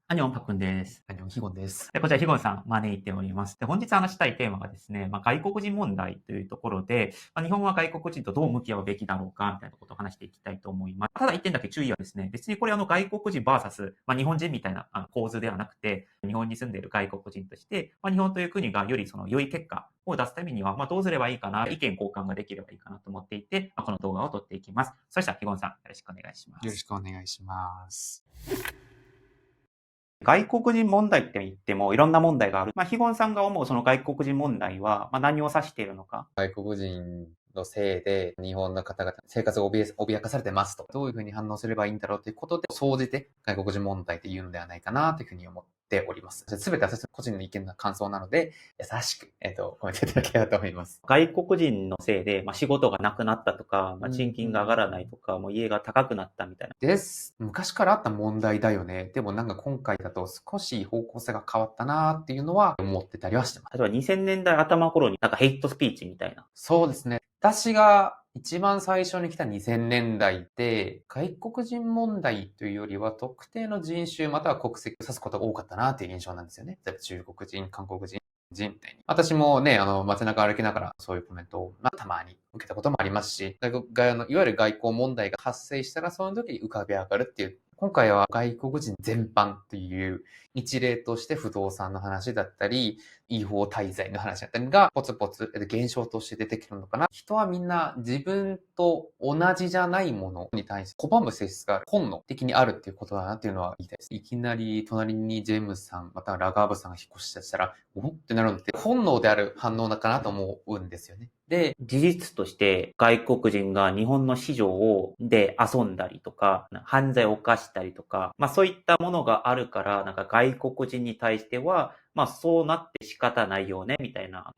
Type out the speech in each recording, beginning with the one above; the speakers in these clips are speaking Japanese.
アニョンパクンです。アニョンヒゴンです。こちらヒゴンさん招いております。で、本日話したいテーマがですね、外国人問題というところで、日本は外国人とどう向き合うべきだろうか、みたいなことを話していきたいと思います。ただ一点だけ注意はですね、別にこれ外国人 VS、日本人みたいな構図ではなくて、日本に住んでいる外国人として、日本という国がよりその良い結果を出すためには、どうすればいいかな、意見交換ができればいいかなと思っていて、この動画を撮っていきます。そしたらヒゴンさん、よろしくお願いします。よろしくお願いします。外国人問題って言ってもいろんな問題がある。ヒゴンさんが思うその外国人問題は、何を指しているのか。外国人のせいで日本の方々生活が脅かされてますと。どういうふうに反応すればいいんだろうということで、総じて外国人問題って言うのではないかなというふうに思っております。すべて私の個人の意見の感想なので、優しく、コメントいただければと思います。外国人のせいで、仕事がなくなったとか、賃金が上がらないとか、もう家が高くなったみたいな。です。昔からあった問題だよね。でもなんか今回だと少し方向性が変わったなっていうのは思ってたりはしてます。例えば2000年代頭頃にヘイトスピーチみたいな。そうですね。私が一番最初に来た2000年代って、外国人問題というよりは特定の人種または国籍を指すことが多かったなという印象なんですよね。例えば中国人、韓国人、みたいに。私もね、街中歩きながらそういうコメントを、たまに受けたこともありますし、いわゆる外交問題が発生したらその時に浮かび上がるっていう。今回は外国人全般という一例として不動産の話だったり、違法滞在の話だったりがポツポツ現象として出てくるのかな。人はみんな自分と同じじゃないものに対して拒む性質が本能的にあるっていうことだなっていうのは言いたいです。いきなり隣にジェームズさん、またはラガーブさんが引っ越ししたら、おってなるのって本能である反応だかなと思うんですよね。で、事実として外国人が日本の市場で遊んだりとか、犯罪を犯したりとか、そういったものがあるから、外国人に対しては、そうなって仕方ないよね、みたいな、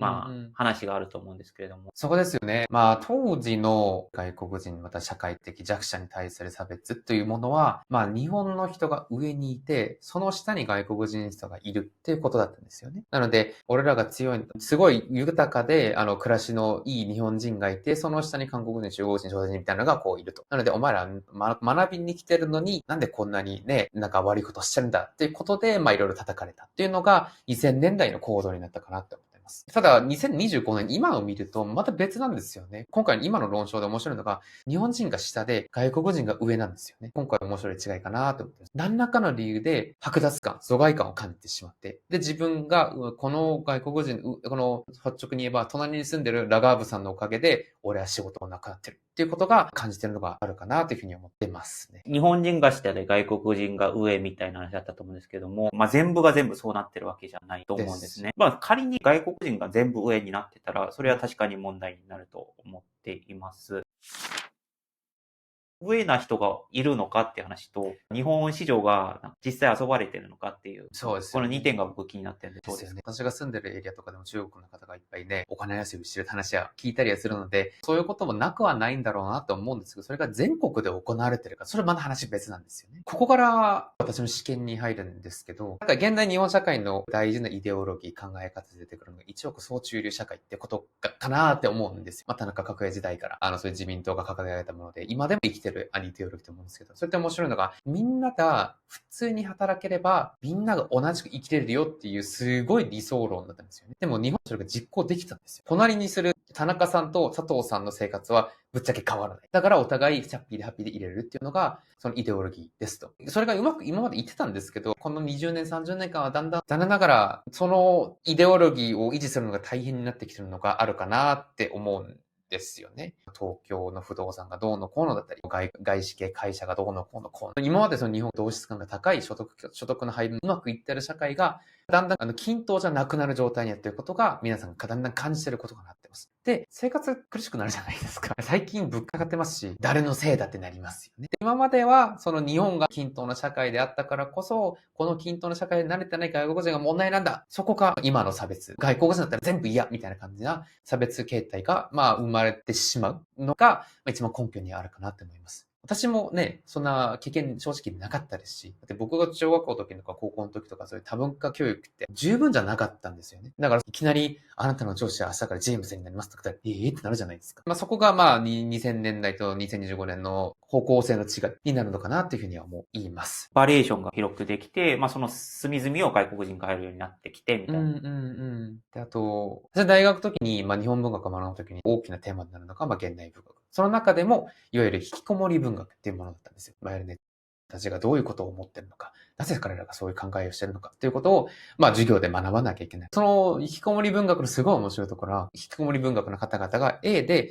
話があると思うんですけれども。そこですよね。当時の外国人、また社会的弱者に対する差別というものは、日本の人が上にいて、その下に外国人の人がいるっていうことだったんですよね。なので、俺らが強い、すごい豊かで、暮らしのいい日本人がいて、その下に韓国人、中国人、朝鮮人みたいなのがこういると。なので、お前ら、学びに来てるのに、なんでこんなにね、悪いことしてるんだっていうことで、いろいろ叩かれたっていうのが、2000年代の行動になったかなって思ってます。ただ、2025年、今を見ると、また別なんですよね。今回、今の論証で面白いのが、日本人が下で、外国人が上なんですよね。今回面白い違いかなと思ってます。何らかの理由で、剥奪感、疎外感を感じてしまって、で、自分が、この外国人、この率直に言えば、隣に住んでるラガーブさんのおかげで、俺は仕事がなくなってるっていうことが感じてるのがあるかなというふうに思ってますね。日本人が下で外国人が上みたいな話だったと思うんですけども、全部が全部そうなってるわけじゃないと思うんですね。仮に外国人が全部上になってたら、それは確かに問題になると思っています。上な人がいるのかっていう話と、日本市場が実際遊ばれてるのかっていう、そうですこの2点が僕気になってるんで、そうですね。私が住んでるエリアとかでも中国の方がいっぱいね、お金遊びしてる話は聞いたりはするので、そういうこともなくはないんだろうなと思うんですけど、それが全国で行われてるか、それまだ話別なんですよね。ここから私の試験に入るんですけど、現代日本社会の大事なイデオロギー、考え方で出てくるのが一億総中流社会ってことかなって思うんですよ。田中角栄時代から、そういう自民党が掲げられたもので、今でも生きてるイデオロギーと思うんですけど、それって面白いのが、みんなが普通に働ければ、みんなが同じく生きれるよっていうすごい理想論だったんですよね。でも日本はそれが実行できたんですよ。隣にする田中さんと佐藤さんの生活はぶっちゃけ変わらない。だからお互いハッピーでハッピーで入れるっていうのが、そのイデオロギーですと。それがうまく今まで言ってたんですけど、この20年、30年間はだんだん残念ながら、そのイデオロギーを維持するのが大変になってきてるのがあるかなって思うんですよね。東京の不動産がどうのこうのだったり、外資系会社がどうのこうのこうの。今までその日本同質感が高い所得の配分うまくいってる社会が、だんだん均等じゃなくなる状態になっていることが、皆さんがだんだん感じていることがなってます。で、生活苦しくなるじゃないですか。最近物価上がってますし、誰のせいだってなりますよね。今までは、その日本が均等な社会であったからこそ、この均等な社会で慣れてない外国人が問題なんだ。そこが今の差別。外国人だったら全部嫌みたいな感じな差別形態が、生まれてしまうのが、一番根拠にあるかなと思います。私もね、そんな経験正直なかったですし、だって僕が小学校の時とか高校の時とかそういう多文化教育って十分じゃなかったんですよね。だからいきなりあなたの上司は明日からジェームズになりますとか言ったら、ってなるじゃないですか。そこが2000年代と2025年の方向性の違いになるのかなっていうふうには言います。バリエーションが広くできて、その隅々を外国人が入るようになってきて、みたいな。で、あと、私は大学の時に、日本文学を学ぶ時に大きなテーマになるのが、現代文学。その中でも、いわゆる引きこもり文学っていうものだったんですよ。いわゆるね、たちがどういうことを思ってるのか、なぜ彼らがそういう考えをしてるのかっていうことを、授業で学ばなきゃいけない。その、引きこもり文学のすごい面白いところは、引きこもり文学の方々が A で、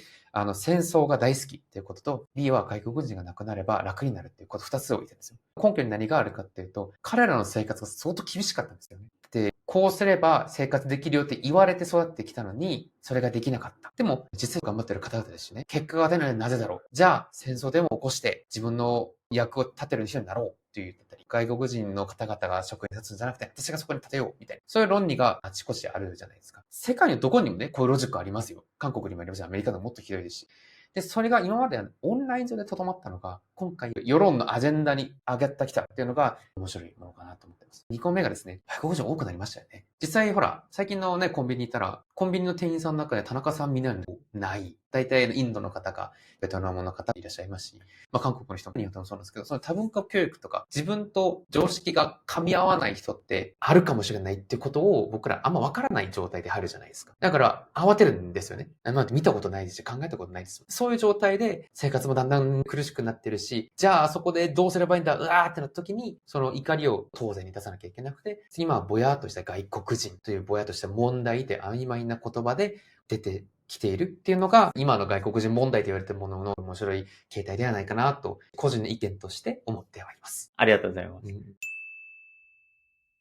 戦争が大好きっていうことと、B は外国人が亡くなれば楽になるっていうこと、二つを言ってるんですよ。根拠に何があるかっていうと、彼らの生活が相当厳しかったんですよね。で、こうすれば生活できるよって言われて育ってきたのに、それができなかった。でも、実際頑張ってる方々ですしね。結果が出ないのはなぜだろう。じゃあ、戦争でも起こして、自分の役を立てる人になろうっていうったり、外国人の方々が職に立つんじゃなくて、私がそこに立てようみたいな。そういう論理があちこちあるじゃないですか。世界のどこにもね、こういうロジックありますよ。韓国にもありますし、アメリカでももっとひどいですし。で、それが今までオンライン上で留まったのが、今回世論のアジェンダに上がってきたっていうのが面白いものかなと思ってます。2個目がですね、外国人多くなりましたよね。実際ほら、最近のね、コンビニ行ったら、コンビニの店員さんの中で田中さんみんなない。大体インドの方か、ベトナムの方いらっしゃいますし、韓国の人も日本でもそうなんですけど、その多文化教育とか、自分と常識が噛み合わない人ってあるかもしれないってことを僕らあんまわからない状態で入るじゃないですか。だから慌てるんですよね。見たことないですし、考えたことないです。そういう状態で生活もだんだん苦しくなってるし、じゃあそこでどうすればいいんだ、うわーってなった時に、その怒りを当然に出さなきゃいけなくて、今はぼやーっとした外国人というぼやっとした問題で曖昧な言葉で出てきているっていうのが、今の外国人問題と言われているものの面白い形態ではないかなと、個人の意見として思っております。ありがとうございます。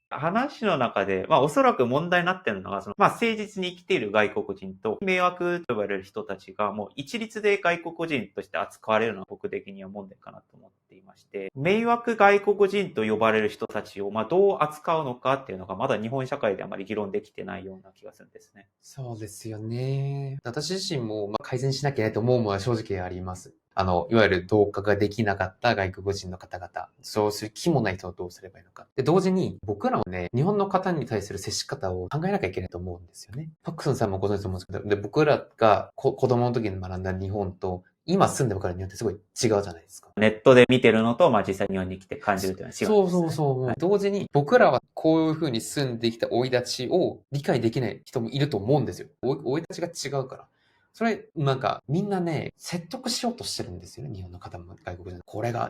話の中で、おそらく問題になっているのが、誠実に生きている外国人と、迷惑と呼ばれる人たちが、もう一律で外国人として扱われるのは僕的には問題かなと思っていまして、迷惑外国人と呼ばれる人たちを、どう扱うのかっていうのが、まだ日本社会であまり議論できてないような気がするんですね。そうですよね。私自身も改善しなきゃいけないと思うものは正直あります。いわゆる同化ができなかった外国人の方々、そうする気もない人をどうすればいいのか。で、同時に僕らもね、日本の方に対する接し方を考えなきゃいけないと思うんですよね。パクソンさんもご存知と思うんですけど、で、僕らが子供の時に学んだ日本と、今住んでるからによってすごい違うじゃないですか。ネットで見てるのと、実際日本に来て感じるというのは違うんですね。そう。同時に僕らはこういう風に住んできた生い立ちを理解できない人もいると思うんですよ。生い立ちが違うから。それ、みんなね、説得しようとしてるんですよね。日本の方も外国人。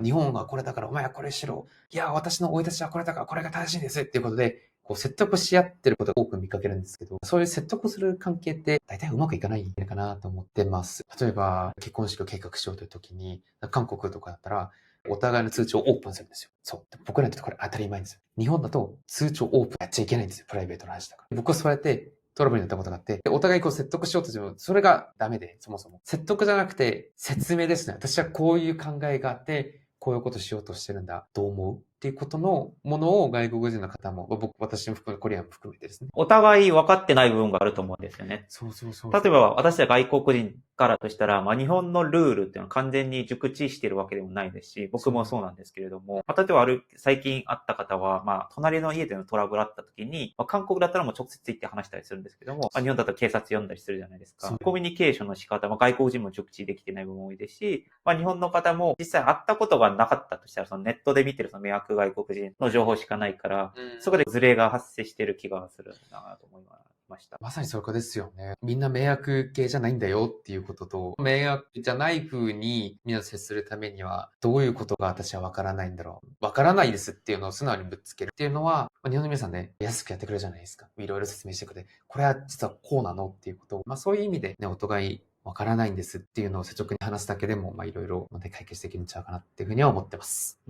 日本がこれだからお前はこれしろ。いや、私の生い立ちはこれだからこれが正しいんですっていうことで、説得し合ってることが多く見かけるんですけど、そういう説得する関係って大体うまくいかないんじゃないかなと思ってます。例えば、結婚式を計画しようという時に、韓国とかだったら、お互いの通帳をオープンするんですよ。そう。僕らにとってこれ当たり前ですよ。日本だと通帳オープンやっちゃいけないんですよ。プライベートの話だから。僕はそうやってトラブルになったことがあって、お互い説得しようとしても、それがダメで、そもそも。説得じゃなくて、説明ですね。私はこういう考えがあって、こういうことしようとしてるんだ。どう思うっていうことのものを外国人の方も、私も含め、コリアンも含めてですね。お互い分かってない部分があると思うんですよね。そう。例えば私は外国人からとしたら、日本のルールっていうのは完全に熟知しているわけでもないですし、僕もそうなんですけれども、例えば最近会った方は、隣の家でのトラブルあった時に、韓国だったらもう直接行って話したりするんですけども、日本だと警察呼んだりするじゃないですか。コミュニケーションの仕方も外国人も熟知できてない部分も多いですし、日本の方も実際会ったことがなかったとしたら、そのネットで見てるその迷惑外国人の情報しかないから、そこでズレが発生している気がするなと思いました。まさにそこですよね。みんな迷惑系じゃないんだよっていうことと、迷惑じゃない風にみんな接するためには、どういうことが私はわからないんだろう。わからないですっていうのを素直にぶっつけるっていうのは、日本の皆さんね、安くやってくれるじゃないですか。いろいろ説明してくれて、これは実はこうなのっていうことを、そういう意味でね、お互いわからないんですっていうのを率直に話すだけでも、いろいろ解決できるんちゃうかなっていうふうには思ってます。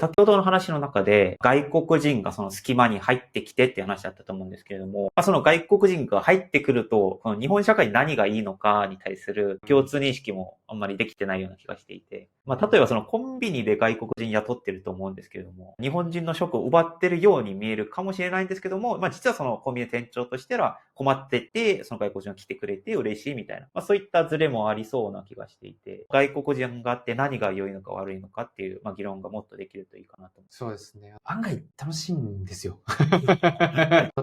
先ほどの話の中で、外国人がその隙間に入ってきてっていう話だったと思うんですけれども、その外国人が入ってくると、この日本社会に何がいいのかに対する共通認識もあんまりできてないような気がしていて、例えばそのコンビニで外国人雇ってると思うんですけれども、日本人の職を奪ってるように見えるかもしれないんですけども、実はそのコンビニ店長としては困ってて、その外国人が来てくれて嬉しいみたいな、そういったズレもありそうな気がしていて、外国人があって何が良いのか悪いのかっていう、議論がもっとできるといいかなと思います。そうですね。案外楽しいんですよ。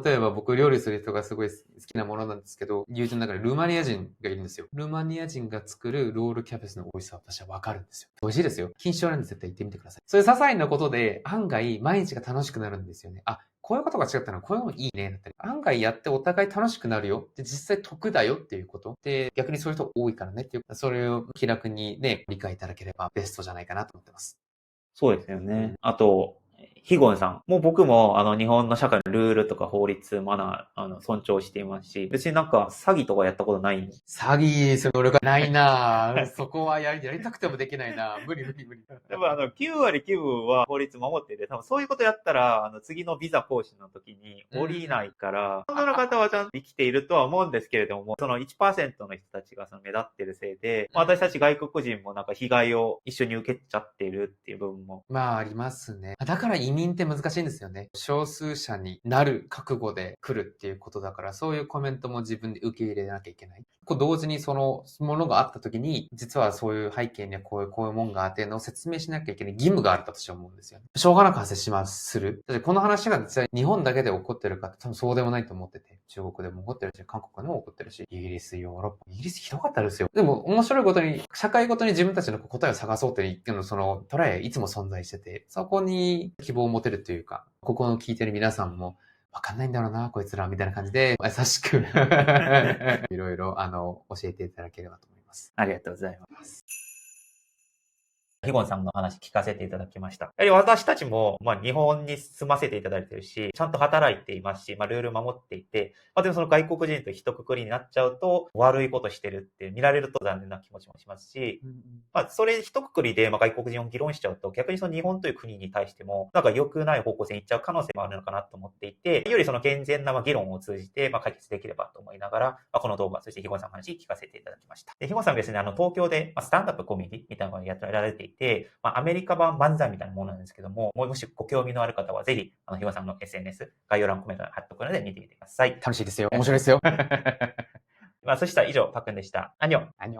例えば僕料理する人がすごい好きなものなんですけど、友人の中でルーマニア人がいるんですよ。ルーマニア人が作るロールキャベツの美味しさは私はわかるんですよ。美味しいですよ。禁止症なんで絶対行ってみてください。そういう些細なことで案外毎日が楽しくなるんですよね。こういうことが違ったらこういうのいいねだったり、案外やってお互い楽しくなるよ。で、実際得だよっていうこと。で、逆にそういう人多いからねっていう、それを気楽にね、理解いただければベストじゃないかなと思ってます。そうですよね。あと、ヒゴンさん。もう僕も、日本の社会のルールとか法律、マナー、尊重していますし、別になんか詐欺とかやったことないんです。詐欺する能力がないなぁ。そこはやりたくてもできないなぁ。無理。多分9割9分は法律守ってて、多分そういうことやったら、次のビザ更新の時に降りないから、本当の方はちゃんと生きているとは思うんですけれども、その 1% の人たちがその目立ってるせいで、私たち外国人もなんか被害を一緒に受けちゃってるっていう部分も。ありますね。だから移民って難しいんですよね。少数者になる覚悟で来るっていうことだから、そういうコメントも自分で受け入れなきゃいけない。同時にそのものがあった時に、実はそういう背景にはこういうもんがあってのを説明しなきゃいけない義務があると私は思うんですよね。しょうがなく発生する。だってこの話が実際日本だけで起こってるかって多分そうでもないと思ってて、中国でも起こってるし、韓国でも起こってるし、イギリス、ヨーロッパ、イギリスひどかったですよ。でも面白いことに、社会ごとに自分たちの答えを探そうっていうそのトライはいつも存在してて、そこに希望を持てるというか、ここの聞いてる皆さんも、わかんないんだろうな、こいつら、みたいな感じで、優しくいろいろ、教えていただければと思います。ありがとうございます。ヒゴンさんの話聞かせていただきました。やはり私たちも、日本に住ませていただいているし、ちゃんと働いていますし、ルール守っていて、でもその外国人と一括りになっちゃうと、悪いことしてるって見られると残念な気持ちもしますし、それ一括りで外国人を議論しちゃうと、逆にその日本という国に対しても、なんか良くない方向性に行っちゃう可能性もあるのかなと思っていて、よりその健全な議論を通じて、解決できればと思いながら、この動画、そしてヒゴンさんの話聞かせていただきました。で、ヒゴンさんはですね、東京で、スタンダップコメディみたいなのをやられていて、アメリカ版漫才みたいなものなんですけども、もしご興味のある方はぜひ、ヒゴさんの SNS、概要欄コメントに貼っておくので見てみてください。楽しいですよ。面白いですよ。そしたら以上、パックンでした。アンニョン。アンニョン。